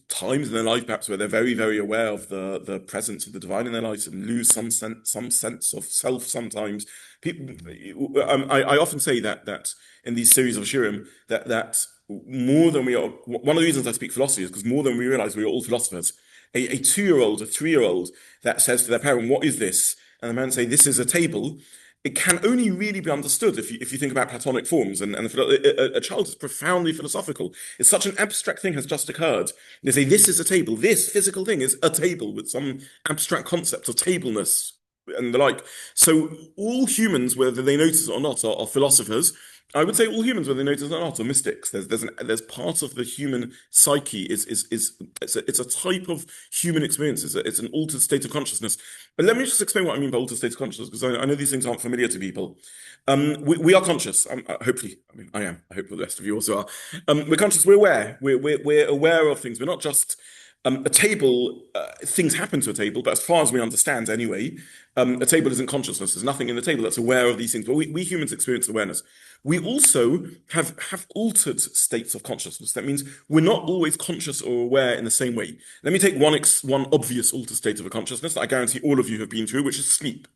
times in their life perhaps where they're very, very aware of the presence of the divine in their lives and lose some sense of self. Sometimes people, I often say that in these series of shiurim that more than we are, one of the reasons I speak philosophy is because more than we realize we are all philosophers. A 2-year-old, a 3-year-old that says to their parent, "What is this?" and the man say, "This is a table." It can only really be understood if you think about Platonic forms, and a child is profoundly philosophical. It's such an abstract thing has just occurred. They say, "This is a table. This physical thing is a table with some abstract concept of tableness and the like." So all humans, whether they notice it or not, are philosophers. I would say all humans, whether they notice it or not, are mystics. There's part of the human psyche it's a type of human experience. It's an altered state of consciousness. But let me just explain what I mean by altered state of consciousness, because I know these things aren't familiar to people. We are conscious. Hopefully, I am. I hope the rest of you also are. We're conscious. We're aware. We're aware of things. We're not just a table. Things happen to a table, but as far as we understand, anyway, a table isn't consciousness. There's nothing in the table that's aware of these things. But we humans experience awareness. We also have altered states of consciousness. That means we're not always conscious or aware in the same way. Let me take one obvious altered state of a consciousness that I guarantee all of you have been through, which is sleep.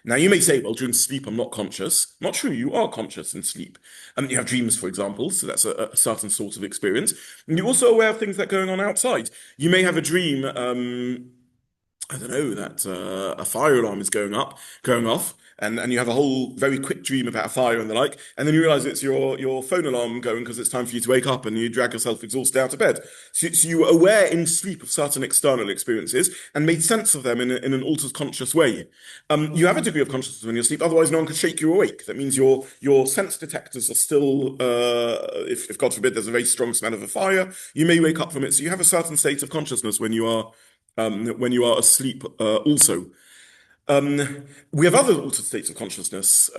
Now, you may say, well, during sleep, I'm not conscious. Not true. You are conscious in sleep. You have dreams, for example, so that's a certain sort of experience. And you're also aware of things that are going on outside. You may have a dream, I don't know, that a fire alarm is going off, and you have a whole very quick dream about a fire and the like, and then you realize it's your phone alarm going because it's time for you to wake up, and you drag yourself exhausted out of bed. So you were aware in sleep of certain external experiences and made sense of them in an altered conscious way. You have a degree of consciousness when you're asleep, otherwise no one could shake you awake. That means your sense detectors are still, if God forbid there's a very strong smell of a fire, you may wake up from it. So you have a certain state of consciousness when you are asleep also. We have other altered states of consciousness.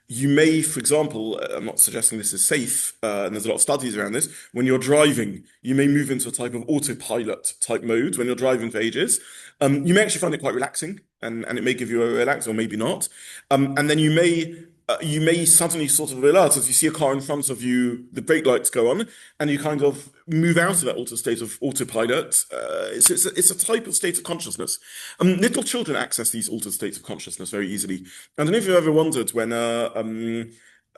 You may, for example, I'm not suggesting this is safe, and there's a lot of studies around this. When you're driving, you may move into a type of autopilot type mode when you're driving for ages. You may actually find it quite relaxing, and it may give you a relax, or maybe not. And then you may suddenly sort of alert as you see a car in front of you, the brake lights go on, and you kind of move out of that altered state of autopilot. It's a type of state of consciousness. Little children access these altered states of consciousness very easily. I don't know if you've ever wondered when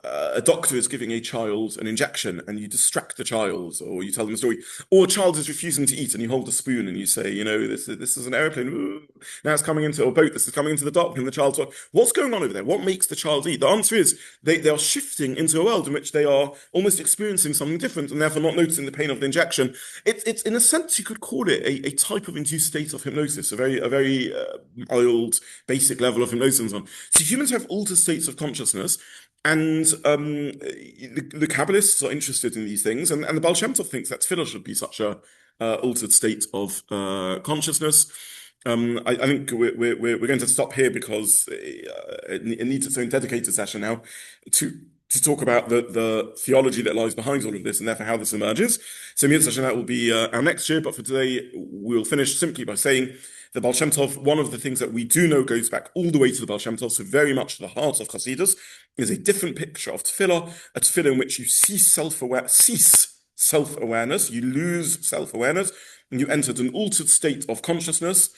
a doctor is giving a child an injection and you distract the child, or you tell them a story, or a child is refusing to eat and you hold the spoon and you say, you know, this is an airplane. Ooh, now it's coming into a boat. This is coming into the dock, and the child's like, what's going on over there? What makes the child eat? The answer is they are shifting into a world in which they are almost experiencing something different and therefore not noticing the pain of the injection. It's in a sense you could call it a type of induced state of hypnosis, a very mild, basic level of hypnosis and so on. So humans have altered states of consciousness. And the Kabbalists are interested in these things, and the Baal Shem Tov thinks that tefillah should be such a altered state of consciousness. I think we're going to stop here because it needs its own dedicated session now to talk about the theology that lies behind all of this, and therefore how this emerges. So Mitzvah session that will be our next year, but for today we'll finish simply by saying the Baal Shem Tov, one of the things that we do know goes back all the way to the Baal Shem Tov, so very much to the heart of Chassidus, is a different picture of tefillah, a tefillah in which you cease self-awareness, you lose self-awareness, and you entered an altered state of consciousness.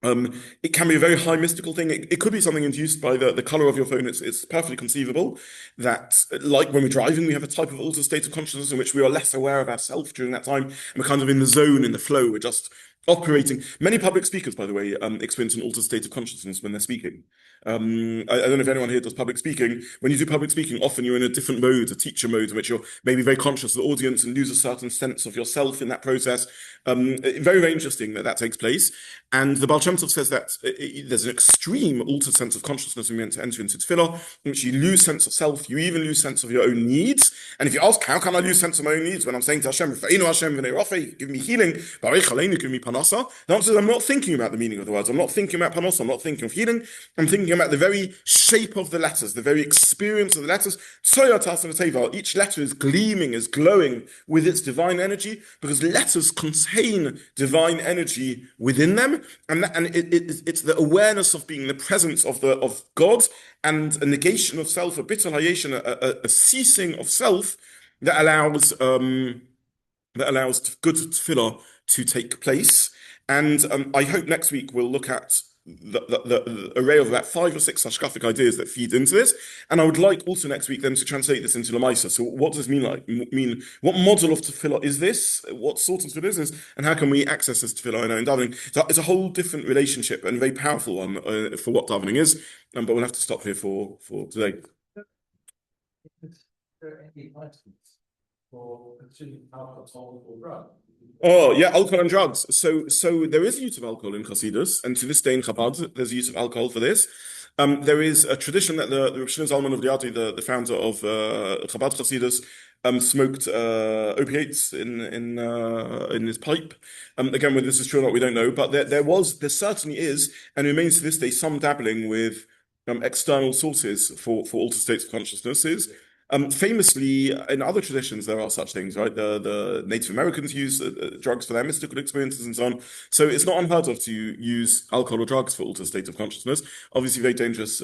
It can be a very high mystical thing. It could be something induced by the color of your phone. It's perfectly conceivable that, like when we're driving, we have a type of altered state of consciousness in which we are less aware of ourselves during that time, and we're kind of in the zone, in the flow. We're just operating. Many public speakers, by the way, experience an altered state of consciousness when they're speaking. I don't know if anyone here does public speaking. When you do public speaking, often you're in a different mode, a teacher mode, in which you're maybe very conscious of the audience and lose a certain sense of yourself in that process. Very interesting that takes place. And the Baal Shem Tov says that there's an extreme altered sense of consciousness when you enter into tefillah, in which you lose sense of self, you even lose sense of your own needs. And if you ask, how can I lose sense of my own needs when I'm saying to Hashem, give me healing, give me panasa? The answer is, I'm not thinking about the meaning of the words. I'm not thinking about panasa. I'm not thinking of healing. I'm thinking about the very shape of the letters, the very experience of the letters. Each letter is gleaming, is glowing with its divine energy, because letters contain divine energy within them, and it's the awareness of being the presence of God, and a negation of self, a bittul hayeshin, a ceasing of self that allows good tefillah to take place. And I hope next week we'll look at the array of about 5 or 6 hashkafic ideas that feed into this. And I would like also next week then to translate this into Lamaisa. So what does this mean? What model of tefillah is this? What sort of tefillah is this? And how can we access this tefillah in davening? So it's a whole different relationship, and a very powerful one for what davening is. But we'll have to stop here for today. For consuming alcohol or drugs? Oh, yeah, alcohol and drugs. So there is a use of alcohol in Chassidus, and to this day in Chabad, there's a use of alcohol for this. There is a tradition that the Rabbi Zobin of Liadi, the founder of Chabad Chassidus, smoked opiates in his pipe. Again, whether this is true or not, we don't know. But there certainly is, and remains to this day, some dabbling with external sources for altered states of consciousnesses. Famously, in other traditions, there are such things, right? The Native Americans use drugs for their mystical experiences and so on. So it's not unheard of to use alcohol or drugs for altered state of consciousness. Obviously, very dangerous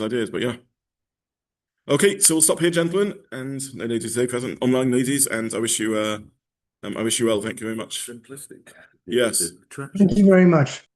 ideas, but yeah. Okay, so we'll stop here, gentlemen, and no ladies today present, online ladies, and I wish you well. Thank you very much. Simplistic. Yes. Thank you very much.